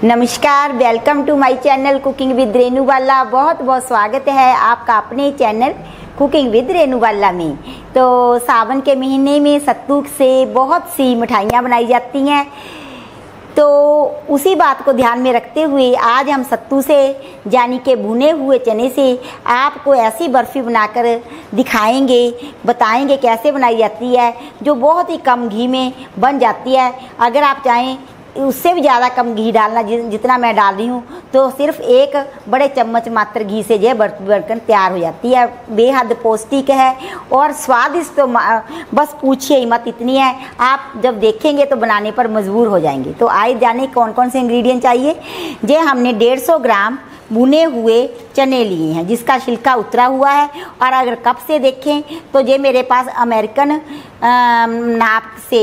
नमस्कार, welcome to my channel cooking with Renu Bala. बहुत बहुत स्वागत है आपका अपने channel cooking with Renu Bala में। तो सावन के महीने में सत्तू से बहुत सी मिठाइयाँ बनाई जाती हैं, तो उसी बात को ध्यान में रखते हुए आज हम सत्तू से यानी के भुने हुए चने से आपको ऐसी बर्फ़ी बनाकर दिखाएंगे, बताएंगे कैसे बनाई जाती है, जो बहुत ही कम घी में बन जाती है। अगर आप चाहें उससे भी ज़्यादा कम घी डालना, जितना मैं डाल रही हूँ, तो सिर्फ एक बड़े चम्मच मात्र घी से यह बर्फ़ी बनकर तैयार हो जाती है। बेहद पौष्टिक है और स्वादिष्ट तो बस पूछिए ही मत, इतनी है आप जब देखेंगे तो बनाने पर मजबूर हो जाएंगे। तो आइए जाने कौन कौन से इंग्रेडिएंट चाहिए। ये हमने 150 ग्राम भुने हुए चने लिए हैं जिसका छिलका उतरा हुआ है। और अगर कप से देखें तो ये मेरे पास अमेरिकन नाप से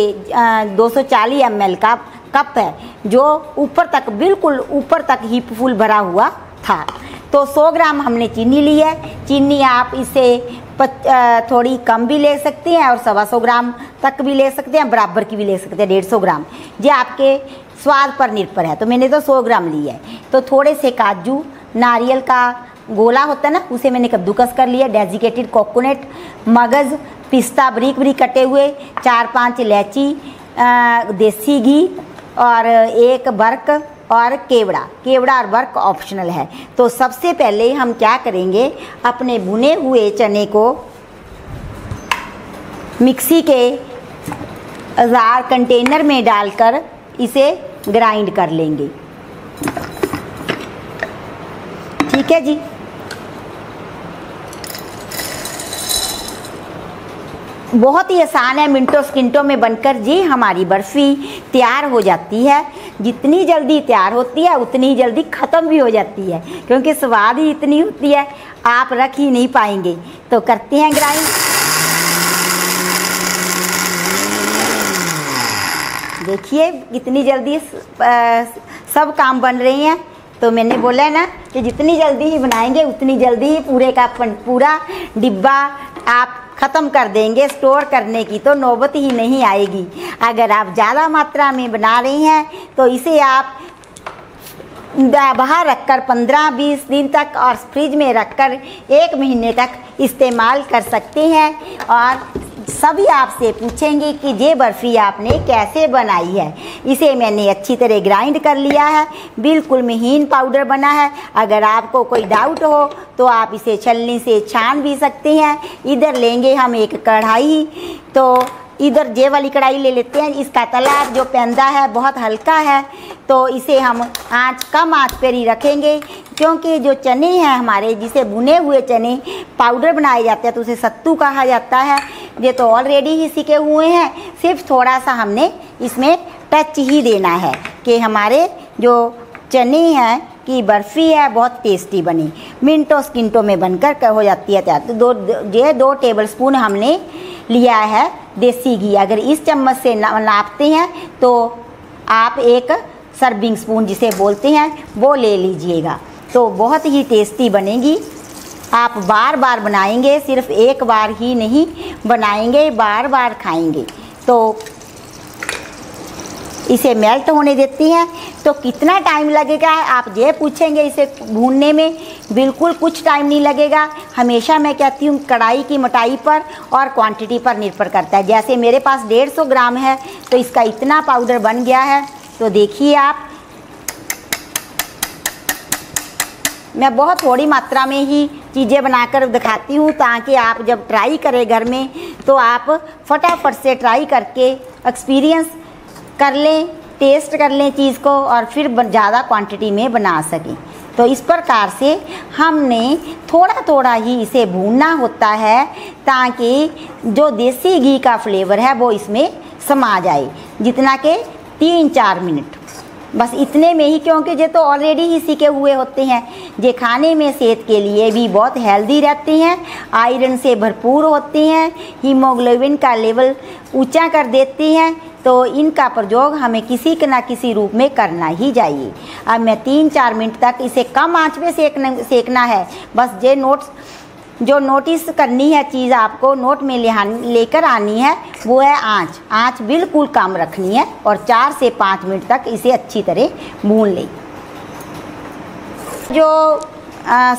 240 ml का कप है, जो ऊपर तक बिल्कुल ऊपर तक ही फुल भरा हुआ था। तो 100 ग्राम हमने चीनी ली है। चीनी आप इसे थोड़ी कम भी ले सकते हैं और 125 ग्राम तक भी ले सकते हैं, बराबर की भी ले सकते हैं 150 ग्राम। ये आपके स्वाद पर निर्भर है। तो मैंने तो 100 ग्राम ली है। तो थोड़े से काजू, नारियल का गोला होता है ना, उसे मैंने कद्दूकस कर लिया। डेजिकेटेड कोकोनट, मगज़, पिस्ता बारीक बारीक कटे हुए, 4-5 इलायची, देसी घी और एक बर्क और केवड़ा और बर्क ऑप्शनल है। तो सबसे पहले हम क्या करेंगे, अपने भुने हुए चने को मिक्सी के जार कंटेनर में डालकर इसे ग्राइंड कर लेंगे। ठीक है जी। बहुत ही आसान है, मिनटों सेकंडों में बनकर जी हमारी बर्फ़ी तैयार हो जाती है। जितनी जल्दी तैयार होती है उतनी ही जल्दी ख़त्म भी हो जाती है, क्योंकि स्वाद ही इतनी होती है आप रख ही नहीं पाएंगे। तो करते हैं ग्राइंड। देखिए कितनी जल्दी सब काम बन रहे हैं। तो मैंने बोला है ना कि जितनी जल्दी ही बनाएंगे उतनी जल्दी ही पूरा डिब्बा आप ख़त्म कर देंगे। स्टोर करने की तो नौबत ही नहीं आएगी। अगर आप ज़्यादा मात्रा में बना रही हैं तो इसे आप बाहर रखकर 15-20 दिन तक और फ्रिज में रखकर 1 महीने तक इस्तेमाल कर सकते हैं। और सभी आपसे पूछेंगे कि ये बर्फ़ी आपने कैसे बनाई है। इसे मैंने अच्छी तरह ग्राइंड कर लिया है, बिल्कुल महीन पाउडर बना है। अगर आपको कोई डाउट हो तो आप इसे छलनी से छान भी सकते हैं। इधर लेंगे हम एक कढ़ाई, तो इधर ये वाली कढ़ाई ले लेते हैं। इसका तला जो पैंदा है बहुत हल्का है, तो इसे हम कम आंच पर ही रखेंगे, क्योंकि जो चने हैं हमारे, जिसे भुने हुए चने पाउडर बनाए जाते हैं तो उसे सत्तू कहा जाता है। ये तो ऑलरेडी ही सिके हुए हैं, सिर्फ थोड़ा सा हमने इसमें टच ही देना है कि हमारे जो चने हैं की बर्फ़ी है बहुत टेस्टी बनी। मिनटों सेकंडों में बनकर हो जाती है तैयार। तो 2 टेबलस्पून हमने लिया है देसी घी। अगर इस चम्मच से नापते हैं तो आप एक सर्विंग स्पून जिसे बोलते हैं वो ले लीजिएगा। तो बहुत ही टेस्टी बनेगी। आप बार बार बनाएंगे, सिर्फ एक बार ही नहीं बनाएंगे, बार बार खाएंगे। तो इसे मेल्ट होने देती हैं। तो कितना टाइम लगेगा आप ये पूछेंगे इसे भूनने में। बिल्कुल कुछ टाइम नहीं लगेगा। हमेशा मैं कहती हूँ कढ़ाई की मोटाई पर और क्वांटिटी पर निर्भर करता है। जैसे मेरे पास 150 ग्राम है तो इसका इतना पाउडर बन गया है। तो देखिए आप, मैं बहुत थोड़ी मात्रा में ही चीज़ें बनाकर दिखाती हूँ, ताकि आप जब ट्राई करें घर में तो आप फटाफट से ट्राई करके एक्सपीरियंस कर लें, टेस्ट कर लें चीज़ को और फिर ज़्यादा क्वांटिटी में बना सकें। तो इस प्रकार से हमने थोड़ा थोड़ा ही इसे भूनना होता है, ताकि जो देसी घी का फ्लेवर है वो इसमें समा जाए। जितना कि 3-4 मिनट, बस इतने में ही, क्योंकि ये तो ऑलरेडी ही सिके हुए होते हैं। ये खाने में सेहत के लिए भी बहुत हेल्दी रहते हैं, आयरन से भरपूर होते हैं, हीमोग्लोबिन का लेवल ऊंचा कर देते हैं। तो इनका प्रयोग हमें किसी न किसी रूप में करना ही चाहिए। अब मैं 3-4 मिनट तक इसे कम आंच पे सेकना है। बस ये जो नोटिस करनी है चीज़ आपको नोट में लेकर आनी है वो है आँच बिल्कुल कम रखनी है और 4 से 5 मिनट तक इसे अच्छी तरह भून लें। जो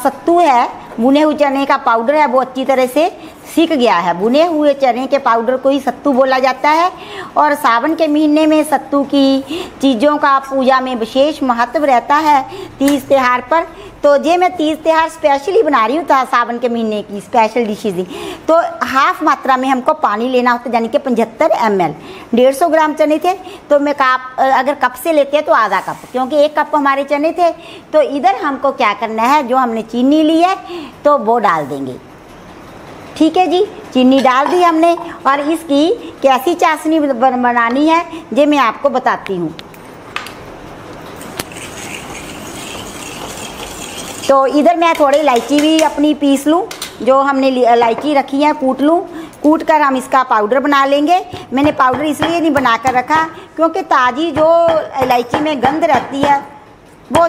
सत्तू है, भुने हुए चने का पाउडर है, वो अच्छी तरह से सीख गया है। भुने हुए चने के पाउडर को ही सत्तू बोला जाता है। और सावन के महीने में सत्तू की चीज़ों का पूजा में विशेष महत्व रहता है तीज त्यौहार पर। तो ये मैं तीज त्यौहार स्पेशली बना रही हूँ सावन के महीने की स्पेशल डिशेज। तो हाफ मात्रा में हमको पानी लेना होता है, यानी कि 75 ml। 150 ग्राम चने थे तो मैं अगर कप से लेते हैं तो आधा कप, क्योंकि 1 कप हमारे चने थे। तो इधर हमको क्या करना है, जो हमने चीनी ली है तो वो डाल देंगे। ठीक है जी, चीनी डाल दी हमने। और इसकी कैसी चाशनी बनानी है ये मैं आपको बताती हूँ। तो इधर मैं थोड़ी इलायची भी अपनी पीस लूँ, जो हमने इलायची रखी है कूट लूँ। कूट कर हम इसका पाउडर बना लेंगे। मैंने पाउडर इसलिए नहीं बना कर रखा क्योंकि ताज़ी जो इलायची में गंध रहती है वो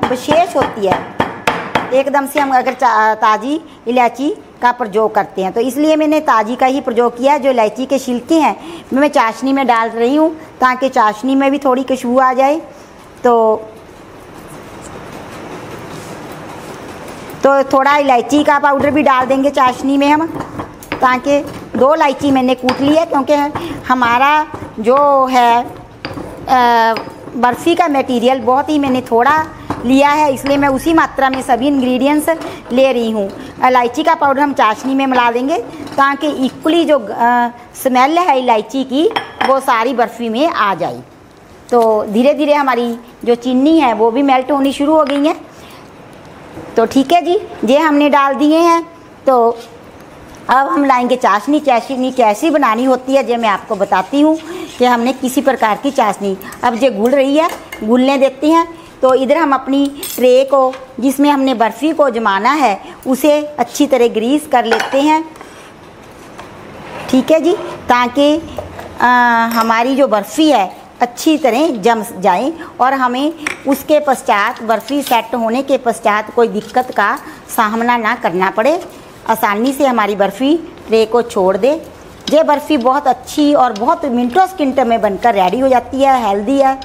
विशेष होती है एकदम से। हम अगर ताज़ी इलायची का प्रयोग करते हैं तो इसलिए मैंने ताज़ी का ही प्रयोग किया है। जो इलायची के छिलके हैं मैं चाशनी में डाल रही हूँ ताकि चाशनी में भी थोड़ी खुशबू आ जाए। तो थोड़ा इलायची का पाउडर भी डाल देंगे चाशनी में हम, ताकि 2 इलायची मैंने कूट ली है, क्योंकि हमारा जो है बर्फ़ी का मटेरियल बहुत ही मैंने थोड़ा लिया है, इसलिए मैं उसी मात्रा में सभी इंग्रेडिएंट्स ले रही हूँ। इलायची का पाउडर हम चाशनी में मिला देंगे ताकि इक्वली जो स्मेल है इलायची की वो सारी बर्फ़ी में आ जाए। तो धीरे धीरे हमारी जो चीनी है वो भी मेल्ट होनी शुरू हो गई है। तो ठीक है जी, ये हमने डाल दिए हैं। तो अब हम लाएंगे चाशनी। चाशनी कैसी बनानी होती है ये मैं आपको बताती हूँ कि हमने किसी प्रकार की चाशनी। अब ये घुल रही है, घुलने देती हैं। तो इधर हम अपनी ट्रे को जिसमें हमने बर्फ़ी को जमाना है उसे अच्छी तरह ग्रीस कर लेते हैं। ठीक है जी, ताकि हमारी जो बर्फ़ी है अच्छी तरह जम जाए और हमें उसके पश्चात बर्फ़ी सेट होने के पश्चात कोई दिक्कत का सामना ना करना पड़े। आसानी से हमारी बर्फ़ी ट्रे को छोड़ दे। ये बर्फ़ी बहुत अच्छी और बहुत मिनटों सेकंड में बनकर रेडी हो जाती है, हेल्दी है।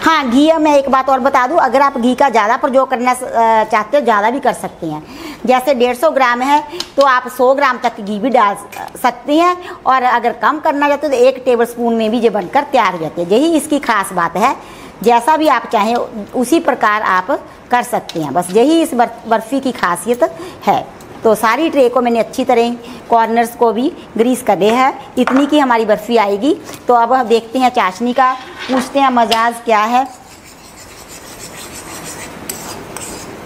हाँ, घी मैं एक बात और बता दूं, अगर आप घी का ज़्यादा प्रयोग करना चाहते हो ज़्यादा भी कर सकते हैं। जैसे 150 ग्राम है तो आप 100 ग्राम तक घी भी डाल सकते हैं। और अगर कम करना चाहते हो तो 1 टेबलस्पून में भी ये बनकर तैयार हो जाते हैं। यही इसकी खास बात है। जैसा भी आप चाहें उसी प्रकार आप कर सकते हैं, बस यही इस बर्फ़ी की खासियत है। तो सारी ट्रे को मैंने अच्छी तरह कॉर्नर्स को भी ग्रीस कर दिया है। इतनी की हमारी बर्फ़ी आएगी। तो अब हम देखते हैं चाशनी का, पूछते हैं मजाज क्या है।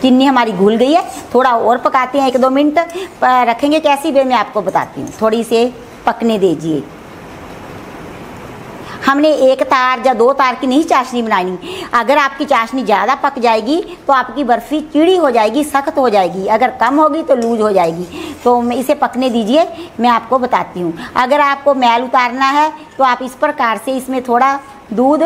चीनी हमारी घुल गई है, थोड़ा और पकाते हैं, 1-2 मिनट रखेंगे। कैसी वे मैं आपको बताती हूँ, थोड़ी से पकने दीजिए। हमने 1 तार या 2 तार की नहीं चाशनी बनानी। अगर आपकी चाशनी ज़्यादा पक जाएगी तो आपकी बर्फ़ी कीड़ी हो जाएगी, सख्त हो जाएगी। अगर कम होगी तो लूज हो जाएगी। तो इसे पकने दीजिए, मैं आपको बताती हूँ। अगर आपको मैल उतारना है तो आप इस प्रकार से इसमें थोड़ा दूध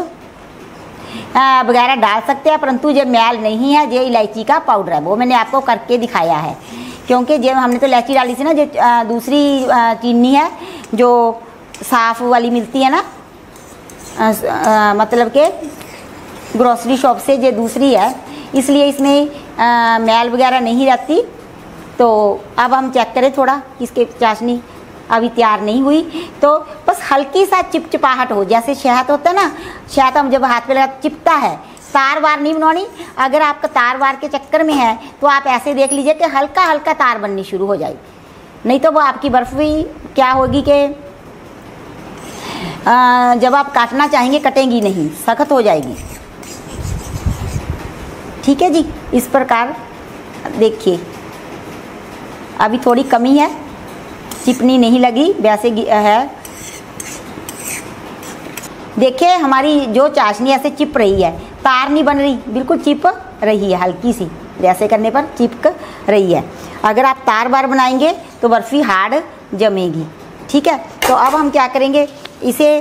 वगैरह डाल सकते हैं, परंतु जब मैल नहीं है, ये इलायची का पाउडर है, वो मैंने आपको करके दिखाया है। क्योंकि जब हमने तो इलायची डाली थी ना, जो दूसरी चीनी है जो साफ़ वाली मिलती है ना, मतलब के ग्रोसरी शॉप से, ये दूसरी है, इसलिए इसमें मैल वगैरह नहीं रहती। तो अब हम चेक करें थोड़ा, इसके चाशनी अभी तैयार नहीं हुई तो बस हल्की सा चिपचिपाहट हो, जैसे शहद होता है ना, शहद हम जब हाथ पे लगा चिपता है। तार वार नहीं बनानी। अगर आपका तार वार के चक्कर में है तो आप ऐसे देख लीजिए कि हल्का हल्का तार बननी शुरू हो जाए, नहीं तो वो आपकी बर्फ़ी क्या होगी कि जब आप काटना चाहेंगे कटेंगी नहीं, सख्त हो जाएगी। ठीक है जी, इस प्रकार देखिए अभी थोड़ी कमी है, चिपनी नहीं लगी, वैसे है। देखिए हमारी जो चाशनी ऐसे चिप रही है, तार नहीं बन रही, बिल्कुल चिप रही है, हल्की सी वैसे करने पर चिपक रही है। अगर आप तार बार बनाएंगे तो बर्फ़ी हार्ड जमेगी। ठीक है, तो अब हम क्या करेंगे, इसे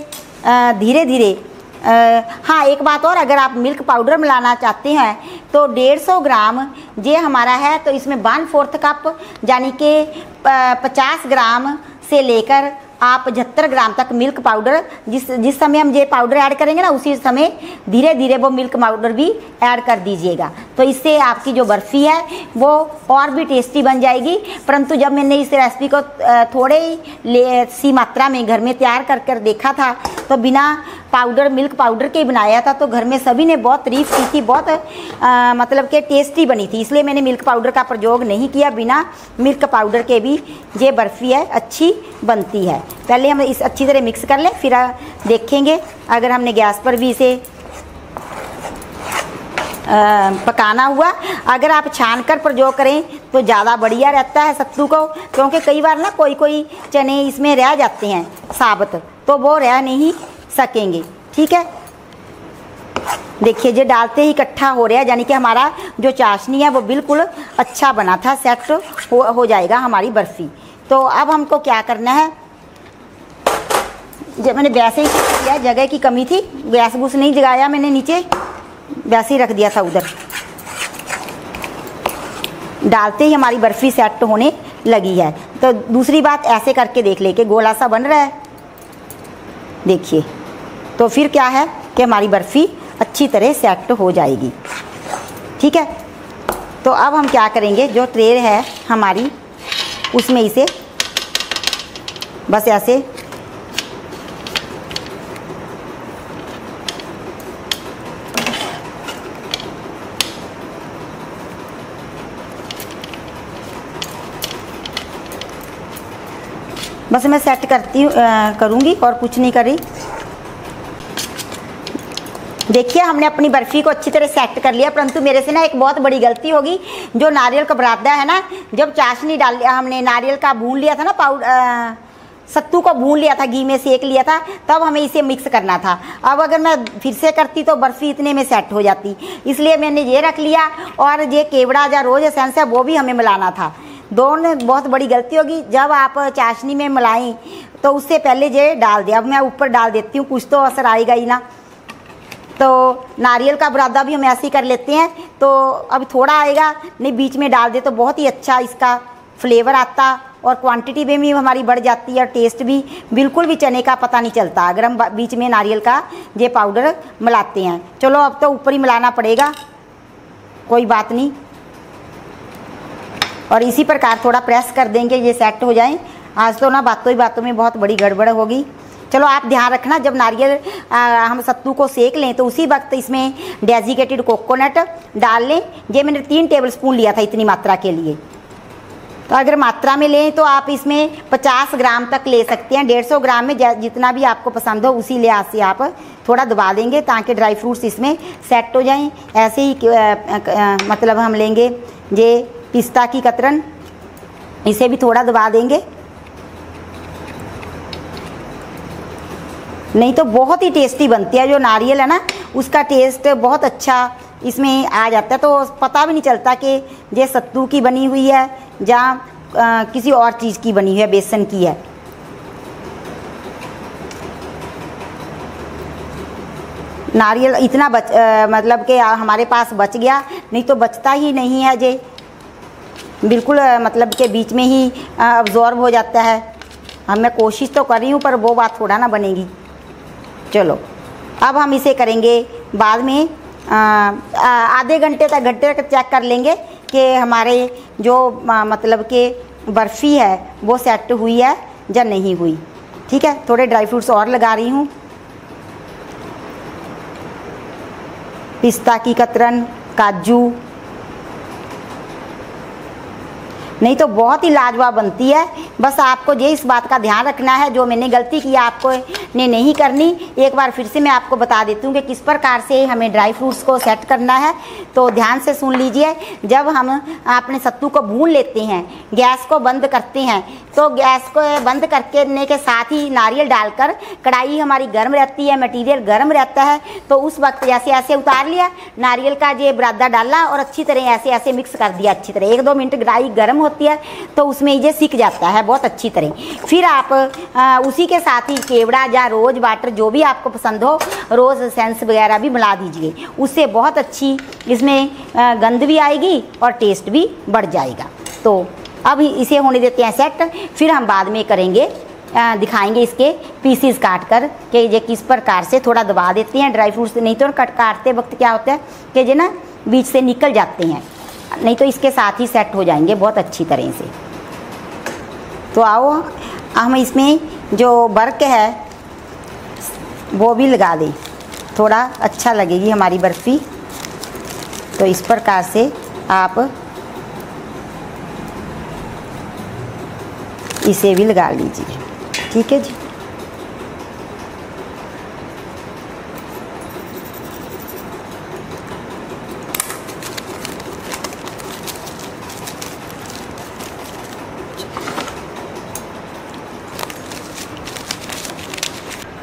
धीरे धीरे हाँ, एक बात और, अगर आप मिल्क पाउडर मिलाना चाहते हैं तो 150 ग्राम ये हमारा है, तो इसमें 1/4 कप यानी कि 50 ग्राम से लेकर आप 75 ग्राम तक मिल्क पाउडर, जिस समय हम ये पाउडर ऐड करेंगे ना उसी समय धीरे धीरे वो मिल्क पाउडर भी ऐड कर दीजिएगा। तो इससे आपकी जो बर्फ़ी है वो और भी टेस्टी बन जाएगी। परंतु जब मैंने इस रेसिपी को थोड़े सी मात्रा में घर में तैयार कर देखा था तो बिना पाउडर मिल्क पाउडर के बनाया था, तो घर में सभी ने बहुत तारीफ़ की थी, बहुत मतलब कि टेस्टी बनी थी। इसलिए मैंने मिल्क पाउडर का प्रयोग नहीं किया। बिना मिल्क पाउडर के भी ये बर्फ़ी है अच्छी बनती है। पहले हम इस अच्छी तरह मिक्स कर लें, फिर देखेंगे अगर हमने गैस पर भी इसे पकाना हुआ। अगर आप छान कर प्रयोग करें तो ज़्यादा बढ़िया रहता है सत्तू को, क्योंकि कई बार ना कोई चने इसमें रह जाते हैं साबुत, तो वो रह नहीं सकेंगे। ठीक है, देखिए जो डालते ही इकट्ठा हो रहा है, यानी कि हमारा जो चाशनी है वो बिल्कुल अच्छा बना था, सेट हो जाएगा हमारी बर्फ़ी। तो अब हमको क्या करना है, जब मैंने वैसे ही किया, जगह की कमी थी, गैस बूस नहीं जगाया मैंने, नीचे वैसे ही रख दिया था उधर। डालते ही हमारी बर्फ़ी सेट होने लगी है। तो दूसरी बात ऐसे करके देख ले कि गोला सा बन रहा है, देखिए। तो फिर क्या है कि हमारी बर्फ़ी अच्छी तरह सेट हो जाएगी। ठीक है, तो अब हम क्या करेंगे, जो ट्रे है हमारी उसमें इसे बस ऐसे बस मैं सेट करूँगी और कुछ नहीं करी। देखिए हमने अपनी बर्फ़ी को अच्छी तरह सेट कर लिया, परंतु मेरे से ना एक बहुत बड़ी गलती होगी। जो नारियल का बुरादा है ना, जब चाशनी डाल लिया हमने, नारियल का भून लिया था ना, सत्तू को भून लिया था, घी में सेक लिया था, तब हमें इसे मिक्स करना था। अब अगर मैं फिर से करती तो बर्फ़ी इतने में सेट हो जाती, इसलिए मैंने ये रख लिया। और ये केवड़ा या रोज़ एसेंस है वो भी हमें मिलाना था। दोनों बहुत बड़ी गलती होगी। जब आप चाशनी में मिलाएं तो उससे पहले ये डाल दिया। अब मैं ऊपर डाल देती हूँ, कुछ तो असर आएगा ही ना। तो नारियल का बुरादा भी हम ऐसे ही कर लेते हैं, तो अब थोड़ा आएगा, नहीं बीच में डाल दे तो बहुत ही अच्छा इसका फ्लेवर आता, और क्वांटिटी में भी हमारी बढ़ जाती है, और टेस्ट भी बिल्कुल भी चने का पता नहीं चलता अगर हम बीच में नारियल का ये पाउडर मिलाते हैं। चलो अब तो ऊपर ही मिलाना पड़ेगा, कोई बात नहीं। और इसी प्रकार थोड़ा प्रेस कर देंगे, ये सेट हो जाए। आज तो ना बातों ही बातों में बहुत बड़ी गड़बड़ होगी। चलो आप ध्यान रखना, जब नारियल हम सत्तू को सेक लें तो उसी वक्त इसमें डेजिकेटेड कोकोनट डाल लें। ये मैंने 3 टेबलस्पून लिया था इतनी मात्रा के लिए। तो अगर मात्रा में लें तो आप इसमें 50 ग्राम तक ले सकते हैं। 150 ग्राम में जितना भी आपको पसंद हो उसी लिहाज से आप थोड़ा दबा देंगे, ताकि ड्राई फ्रूट्स इसमें सेट हो जाएं। ऐसे ही मतलब हम लेंगे ये पिस्ता की कतरन, इसे भी थोड़ा दबा देंगे, नहीं तो बहुत ही टेस्टी बनती है। जो नारियल है ना उसका टेस्ट बहुत अच्छा इसमें आ जाता है, तो पता भी नहीं चलता कि ये सत्तू की बनी हुई है या किसी और चीज़ की बनी हुई है, बेसन की है। नारियल इतना मतलब कि हमारे पास बच गया, नहीं तो बचता ही नहीं है। ये बिल्कुल मतलब के बीच में ही अब्जॉर्ब हो जाता है। अब मैं कोशिश तो कर रही हूँ, पर वो बात थोड़ा ना बनेगी। चलो अब हम इसे करेंगे बाद में, आधे घंटे तक चेक कर लेंगे कि हमारे जो मतलब कि बर्फ़ी है वो सेट हुई है या नहीं हुई। ठीक है, थोड़े ड्राई फ्रूट्स और लगा रही हूँ, पिस्ता की कतरन, काजू, नहीं तो बहुत ही लाजवाब बनती है। बस आपको ये इस बात का ध्यान रखना है, जो मैंने गलती की आपको ने नहीं करनी। एक बार फिर से मैं आपको बता देती हूँ कि किस प्रकार से हमें ड्राई फ्रूट्स को सेट करना है। तो ध्यान से सुन लीजिए। जब हम अपने सत्तू को भून लेते हैं, गैस को बंद करते हैं, तो गैस को बंद करने के साथ ही नारियल डालकर कढ़ाई हमारी गर्म रहती है, मटीरियल गर्म रहता है। तो उस वक्त ऐसे ऐसे उतार लिया, नारियल का ये बुरादा डाला और अच्छी तरह ऐसे ऐसे मिक्स कर दिया अच्छी तरह। 1-2 मिनट कढ़ाई गर्म होती है तो उसमें ये सीख जाता है बहुत अच्छी तरह। फिर आप उसी के साथ ही केवड़ा या रोज़ वाटर जो भी आपको पसंद हो, रोज़ एसेंस वगैरह भी मिला दीजिए। उससे बहुत अच्छी इसमें गंध भी आएगी और टेस्ट भी बढ़ जाएगा। तो अब इसे होने देते हैं सेट, फिर हम बाद में करेंगे दिखाएंगे इसके पीसीस काट कर कि ये किस प्रकार से थोड़ा दबा देते हैं ड्राई फ्रूट्स, नहीं तो काटते वक्त क्या होता है कि ये ना बीच से निकल जाते हैं, नहीं तो इसके साथ ही सेट हो जाएंगे बहुत अच्छी तरह से। तो आओ हम इसमें जो वर्क है वो भी लगा दें, थोड़ा अच्छा लगेगी हमारी बर्फ़ी। तो इस प्रकार से आप इसे भी लगा लीजिए, ठीक है जी।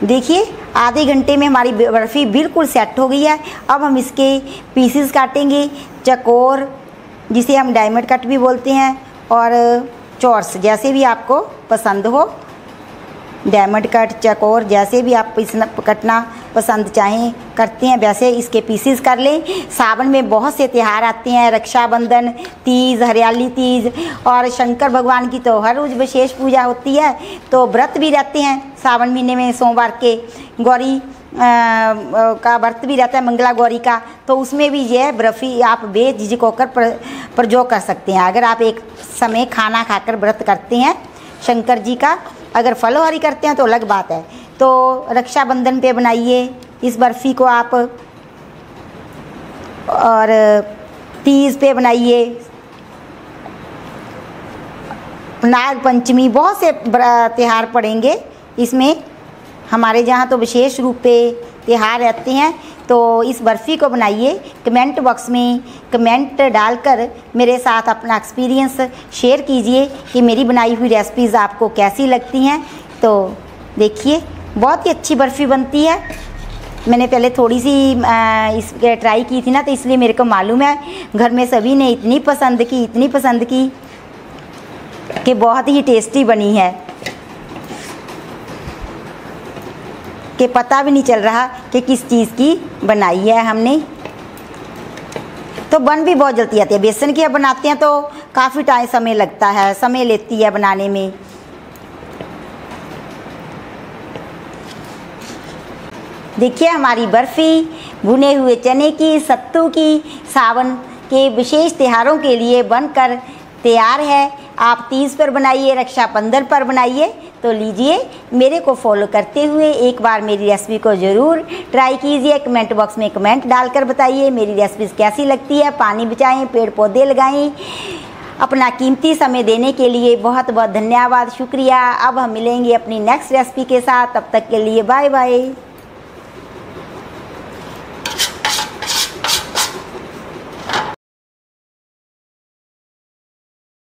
देखिए आधे घंटे में हमारी बर्फ़ी बिल्कुल सेट हो गई है। अब हम इसके पीसेस काटेंगे, चकोर जिसे हम डायमंड कट भी बोलते हैं, और चॉर्स जैसे भी आपको पसंद हो, डायमंड कट, चकोर जैसे भी आप कटना पसंद चाहें करते हैं वैसे इसके पीसेस कर लें। सावन में बहुत से त्यौहार आते हैं, रक्षाबंधन, तीज, हरियाली तीज, और शंकर भगवान की तो हर रोज़ विशेष पूजा होती है। तो व्रत भी रहते हैं सावन महीने में, सोमवार के गौरी का व्रत भी रहता है, मंगला गौरी का। तो उसमें भी यह बर्फ़ी आप बेझिझक होकर प्रयोग कर सकते हैं। अगर आप एक समय खाना खाकर व्रत करते हैं शंकर जी का, अगर फलोहारी करते हैं तो अलग बात है। तो रक्षाबंधन पे बनाइए इस बर्फ़ी को आप, और तीज पे बनाइए, नाग पंचमी, बहुत से त्यौहार पड़ेंगे इसमें हमारे जहाँ, तो विशेष रूप पे त्यौहार रहते हैं। तो इस बर्फ़ी को बनाइए। कमेंट बॉक्स में कमेंट डालकर मेरे साथ अपना एक्सपीरियंस शेयर कीजिए कि मेरी बनाई हुई रेसिपीज़ आपको कैसी लगती हैं। तो देखिए बहुत ही अच्छी बर्फ़ी बनती है। मैंने पहले थोड़ी सी इस ट्राई की थी ना, तो इसलिए मेरे को मालूम है घर में सभी ने इतनी पसंद की कि बहुत ही टेस्टी बनी है कि पता भी नहीं चल रहा कि किस चीज़ की बनाई है हमने। तो बन भी बहुत जल्दी आती है। बेसन की बनाते हैं तो काफ़ी समय लगता है, समय लेती है बनाने में। देखिए हमारी बर्फ़ी भुने हुए चने की, सत्तू की, सावन के विशेष त्योहारों के लिए बनकर तैयार है। आप तीज पर बनाइए, रक्षाबंधन पर बनाइए। तो लीजिए, मेरे को फॉलो करते हुए एक बार मेरी रेसिपी को ज़रूर ट्राई कीजिए। कमेंट बॉक्स में कमेंट डालकर बताइए मेरी रेसिपीज़ कैसी लगती है। पानी बचाएं, पेड़ पौधे लगाएं। अपना कीमती समय देने के लिए बहुत बहुत धन्यवाद, शुक्रिया। अब हम मिलेंगे अपनी नेक्स्ट रेसिपी के साथ, तब तक के लिए बाय बाय।